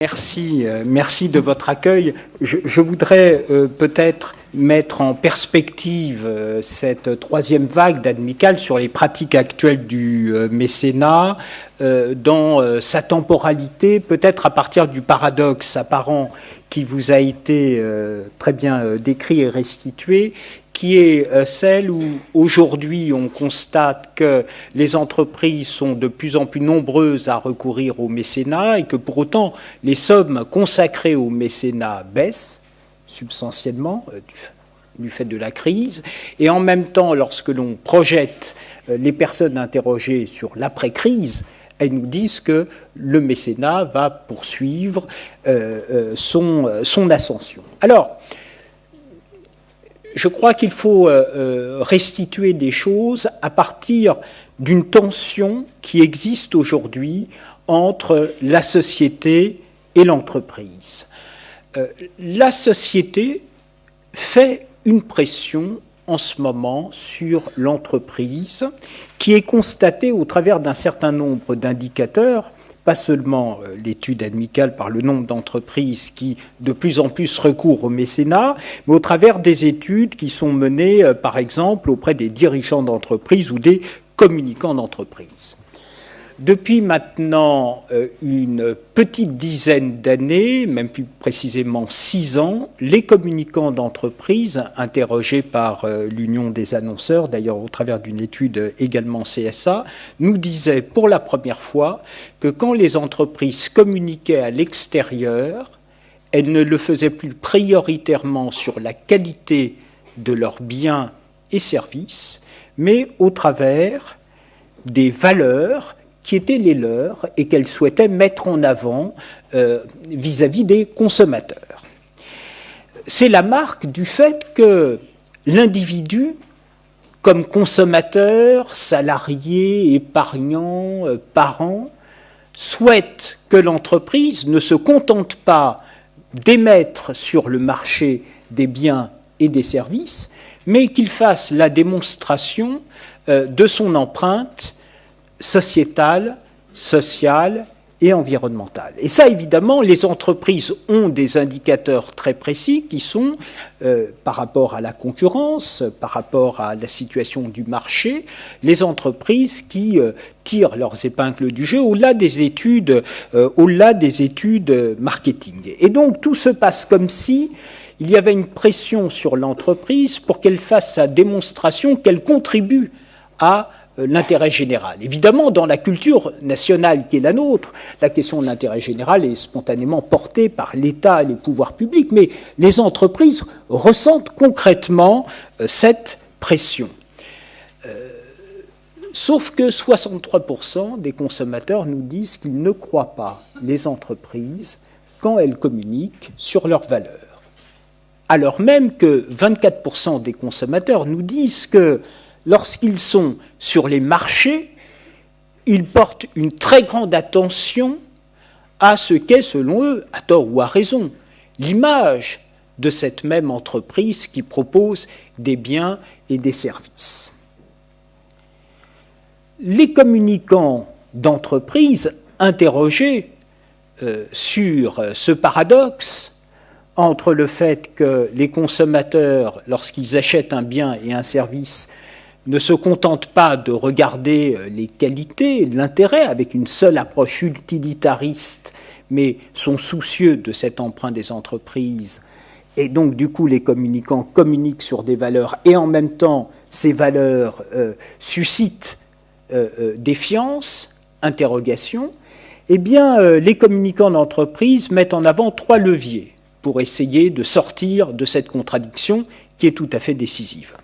Merci, merci de votre accueil. Je voudrais peut-être mettre en perspective cette troisième vague d'aide amicale sur les pratiques actuelles du mécénat dans sa temporalité, peut-être à partir du paradoxe apparent qui vous a été très bien décrit et restitué, qui est celle où aujourd'hui on constate que les entreprises sont de plus en plus nombreuses à recourir au mécénat et que pour autant les sommes consacrées au mécénat baissent substantiellement du fait de la crise, et en même temps lorsque l'on projette les personnes interrogées sur l'après-crise, elles nous disent que le mécénat va poursuivre son ascension. Alors, je crois qu'il faut restituer des choses à partir d'une tension qui existe aujourd'hui entre la société et l'entreprise. La société fait une pression en ce moment sur l'entreprise qui est constatée au travers d'un certain nombre d'indicateurs, pas seulement l'étude amicale par le nombre d'entreprises qui de plus en plus recourent au mécénat, mais au travers des études qui sont menées, par exemple, auprès des dirigeants d'entreprise ou des communicants d'entreprise. Depuis maintenant une petite dizaine d'années, même plus précisément 6 ans, les communicants d'entreprise, interrogés par l'Union des annonceurs, d'ailleurs au travers d'une étude également CSA, nous disaient pour la première fois que quand les entreprises communiquaient à l'extérieur, elles ne le faisaient plus prioritairement sur la qualité de leurs biens et services, mais au travers des valeurs qui étaient les leurs et qu'elles souhaitaient mettre en avant vis-à-vis des consommateurs. C'est la marque du fait que l'individu, comme consommateur, salarié, épargnant, parent, souhaite que l'entreprise ne se contente pas d'émettre sur le marché des biens et des services, mais qu'il fasse la démonstration de son empreinte sociétale, sociale et environnementale. Et ça, évidemment, les entreprises ont des indicateurs très précis qui sont, par rapport à la concurrence, par rapport à la situation du marché, les entreprises qui tirent leurs épingles du jeu au-delà des études marketing. Et donc, tout se passe comme si il y avait une pression sur l'entreprise pour qu'elle fasse sa démonstration, qu'elle contribue à l'intérêt général. Évidemment, dans la culture nationale qui est la nôtre, la question de l'intérêt général est spontanément portée par l'État et les pouvoirs publics, mais les entreprises ressentent concrètement cette pression. Sauf que 63% des consommateurs nous disent qu'ils ne croient pas les entreprises quand elles communiquent sur leurs valeurs. Alors même que 24% des consommateurs nous disent que lorsqu'ils sont sur les marchés, ils portent une très grande attention à ce qu'est, selon eux, à tort ou à raison, l'image de cette même entreprise qui propose des biens et des services. Les communicants d'entreprise interrogés sur ce paradoxe entre le fait que les consommateurs, lorsqu'ils achètent un bien et un service, ne se contentent pas de regarder les qualités, l'intérêt avec une seule approche utilitariste, mais sont soucieux de cette empreinte des entreprises. Et donc, du coup, les communicants communiquent sur des valeurs et en même temps, ces valeurs suscitent défiance, interrogation. Eh bien, les communicants d'entreprise mettent en avant 3 leviers pour essayer de sortir de cette contradiction qui est tout à fait décisive.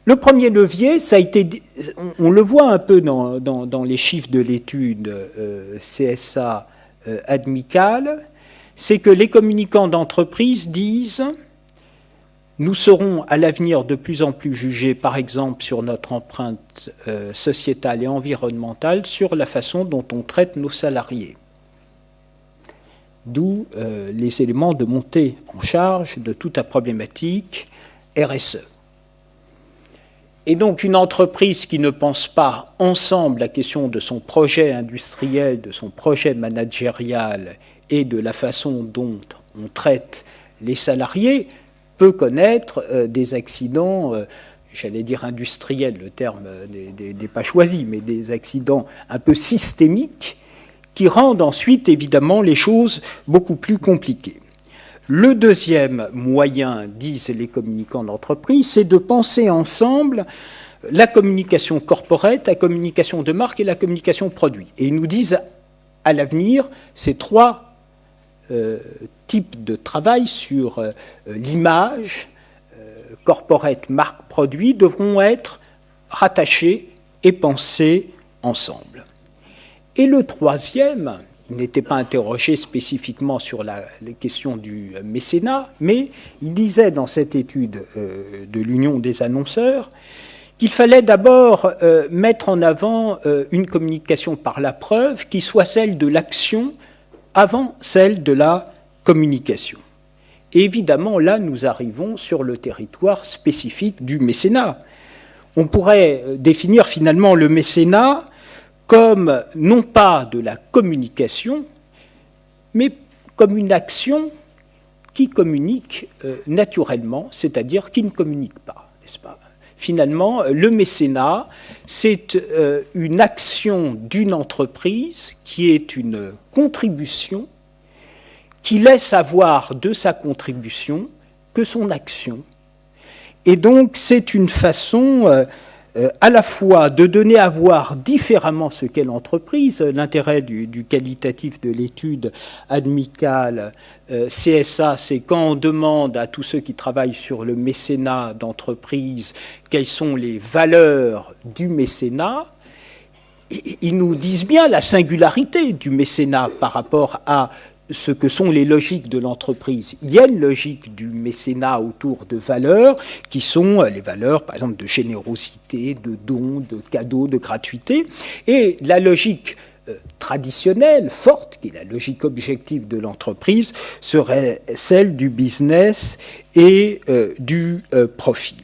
Le premier levier, ça a été, on le voit un peu dans les chiffres de l'étude CSA amicale, c'est que les communicants d'entreprise disent « Nous serons à l'avenir de plus en plus jugés, par exemple, sur notre empreinte sociétale et environnementale, sur la façon dont on traite nos salariés. » D'où les éléments de montée en charge de toute la problématique RSE. Et donc une entreprise qui ne pense pas ensemble la question de son projet industriel, de son projet managérial et de la façon dont on traite les salariés peut connaître des accidents, j'allais dire industriels, le terme n'est pas choisi, mais des accidents un peu systémiques qui rendent ensuite évidemment les choses beaucoup plus compliquées. Le deuxième moyen, disent les communicants d'entreprise, c'est de penser ensemble la communication corporate, la communication de marque et la communication produit. Et ils nous disent, à l'avenir, ces trois types de travail sur l'image, corporate, marque, produit, devront être rattachés et pensés ensemble. Et le troisième, il n'était pas interrogé spécifiquement sur la question du mécénat, mais il disait dans cette étude de l'Union des annonceurs qu'il fallait d'abord mettre en avant une communication par la preuve qui soit celle de l'action avant celle de la communication. Et évidemment, là, nous arrivons sur le territoire spécifique du mécénat. On pourrait définir finalement le mécénat comme non pas de la communication, mais comme une action qui communique naturellement, c'est-à-dire qui ne communique pas, n'est-ce pas ? Finalement, le mécénat, c'est une action d'une entreprise qui est une contribution qui laisse avoir de sa contribution que son action. Et donc, c'est une façon à la fois de donner à voir différemment ce qu'est l'entreprise. L'intérêt du qualitatif de l'étude amicale CSA, c'est quand on demande à tous ceux qui travaillent sur le mécénat d'entreprise quelles sont les valeurs du mécénat, ils nous disent bien la singularité du mécénat par rapport à ce que sont les logiques de l'entreprise. Il y a une logique du mécénat autour de valeurs qui sont les valeurs, par exemple, de générosité, de dons, de cadeaux, de gratuité. Et la logique traditionnelle, forte, qui est la logique objective de l'entreprise, serait celle du business et du profit.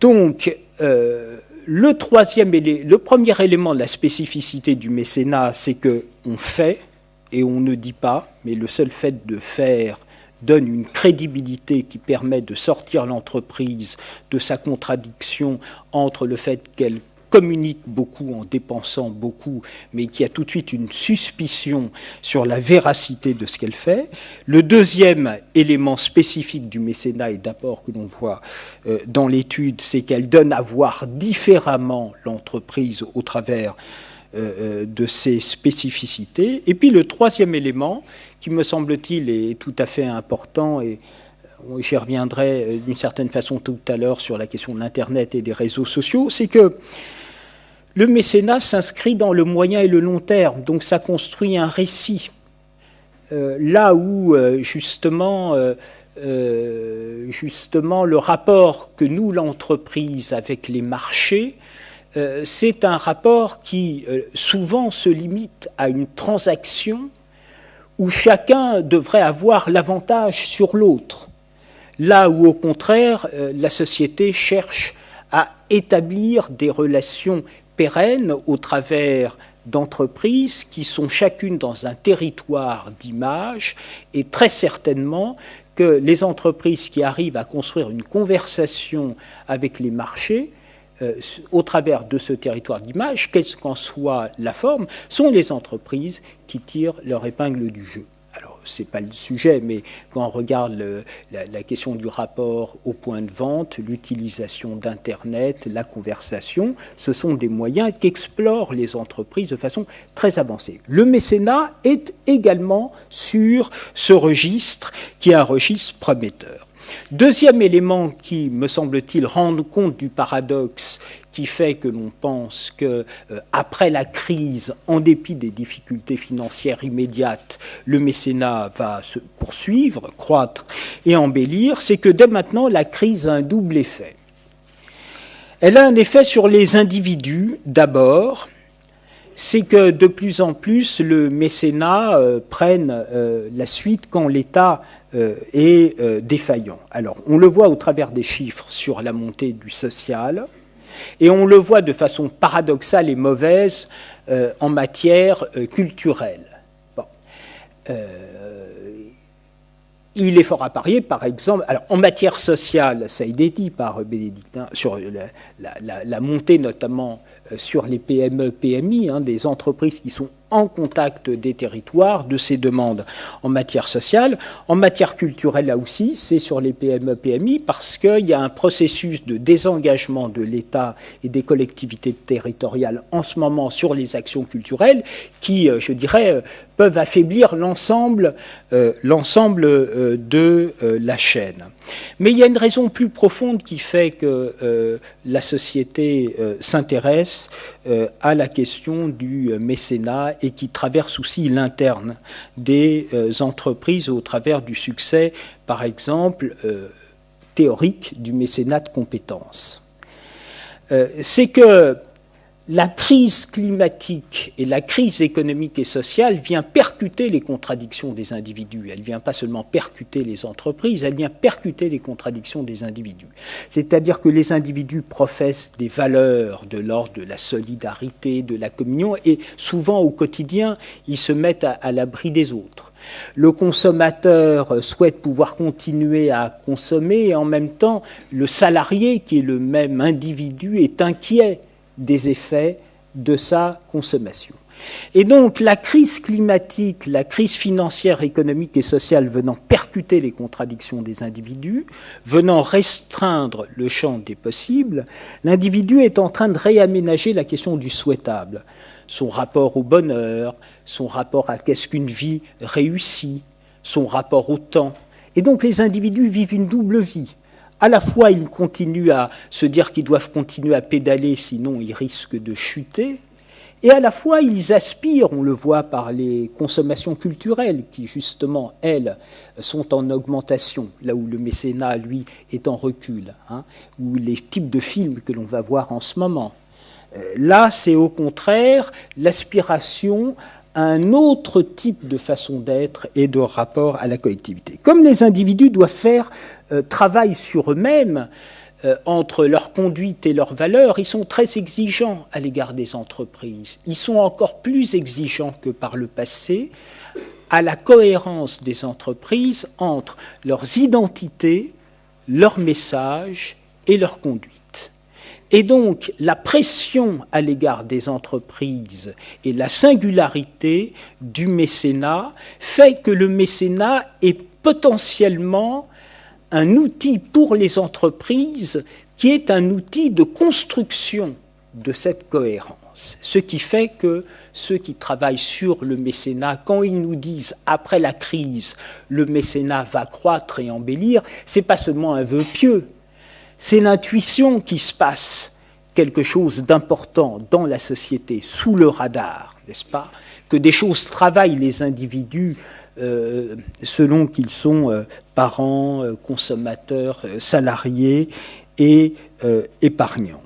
Donc, le premier élément de la spécificité du mécénat, c'est qu'on fait, et on ne dit pas, mais le seul fait de faire donne une crédibilité qui permet de sortir l'entreprise de sa contradiction entre le fait qu'elle communique beaucoup en dépensant beaucoup, mais qui a tout de suite une suspicion sur la véracité de ce qu'elle fait. Le deuxième élément spécifique du mécénat, et d'abord que l'on voit dans l'étude, c'est qu'elle donne à voir différemment l'entreprise au travers de ses spécificités. Et puis le troisième élément, qui me semble-t-il est tout à fait important, et j'y reviendrai d'une certaine façon tout à l'heure sur la question de l'Internet et des réseaux sociaux, c'est que le mécénat s'inscrit dans le moyen et le long terme, donc ça construit un récit. Là où justement le rapport que noue l'entreprise avec les marchés, c'est un rapport qui souvent se limite à une transaction où chacun devrait avoir l'avantage sur l'autre. Là où, au contraire, la société cherche à établir des relations pérennes au travers d'entreprises qui sont chacune dans un territoire d'image, et très certainement que les entreprises qui arrivent à construire une conversation avec les marchés au travers de ce territoire d'image, quelle qu'en soit la forme, sont les entreprises qui tirent leur épingle du jeu. Alors, ce n'est pas le sujet, mais quand on regarde la question du rapport au point de vente, l'utilisation d'Internet, la conversation, ce sont des moyens qu'explorent les entreprises de façon très avancée. Le mécénat est également sur ce registre, qui est un registre prometteur. Deuxième élément qui, me semble-t-il, rend compte du paradoxe qui fait que l'on pense qu'après la crise, en dépit des difficultés financières immédiates, le mécénat va se poursuivre, croître et embellir, c'est que dès maintenant, la crise a un double effet. Elle a un effet sur les individus, d'abord, c'est que de plus en plus le mécénat prenne la suite quand l'État est défaillant. Alors, on le voit au travers des chiffres sur la montée du social, Et on le voit de façon paradoxale et mauvaise en matière culturelle. Bon. Il est fort à parier, par exemple, alors en matière sociale, ça a été dit par Bénédicte, sur la montée notamment sur les PME, PMI, des entreprises qui sont en contact des territoires, de ces demandes en matière sociale. En matière culturelle, là aussi, c'est sur les PME, PMI, parce qu'il y a un processus de désengagement de l'État et des collectivités territoriales en ce moment sur les actions culturelles qui, je dirais, peuvent affaiblir l'ensemble de la chaîne. Mais il y a une raison plus profonde qui fait que la société s'intéresse à la question du mécénat et qui traverse aussi l'interne des entreprises au travers du succès, par exemple, théorique du mécénat de compétences. C'est que la crise climatique et la crise économique et sociale vient percuter les contradictions des individus. Elle ne vient pas seulement percuter les entreprises, elle vient percuter les contradictions des individus. C'est-à-dire que les individus professent des valeurs de l'ordre de la solidarité, de la communion, et souvent au quotidien, ils se mettent à l'abri des autres. Le consommateur souhaite pouvoir continuer à consommer, et en même temps, le salarié, qui est le même individu, est inquiet des effets de sa consommation. Et donc la crise climatique, la crise financière, économique et sociale venant percuter les contradictions des individus, venant restreindre le champ des possibles, l'individu est en train de réaménager la question du souhaitable, son rapport au bonheur, son rapport à qu'est-ce qu'une vie réussie, son rapport au temps. Et donc les individus vivent une double vie. À la fois, ils continuent à se dire qu'ils doivent continuer à pédaler, sinon ils risquent de chuter. Et à la fois, ils aspirent, on le voit par les consommations culturelles, qui justement, elles, sont en augmentation, là où le mécénat, lui, est en recul, ou les types de films que l'on va voir en ce moment. Là, c'est au contraire l'aspiration à un autre type de façon d'être et de rapport à la collectivité. Comme les individus doivent faire travail sur eux-mêmes, entre leur conduite et leurs valeurs, ils sont très exigeants à l'égard des entreprises. Ils sont encore plus exigeants que par le passé à la cohérence des entreprises entre leurs identités, leurs messages et leur conduite. Et donc, la pression à l'égard des entreprises et la singularité du mécénat fait que le mécénat est potentiellement un outil pour les entreprises qui est un outil de construction de cette cohérence. Ce qui fait que ceux qui travaillent sur le mécénat, quand ils nous disent après la crise, le mécénat va croître et embellir, ce n'est pas seulement un vœu pieux. C'est l'intuition qui se passe, quelque chose d'important dans la société, sous le radar, n'est-ce pas? Que des choses travaillent les individus selon qu'ils sont parents, consommateurs, salariés et épargnants.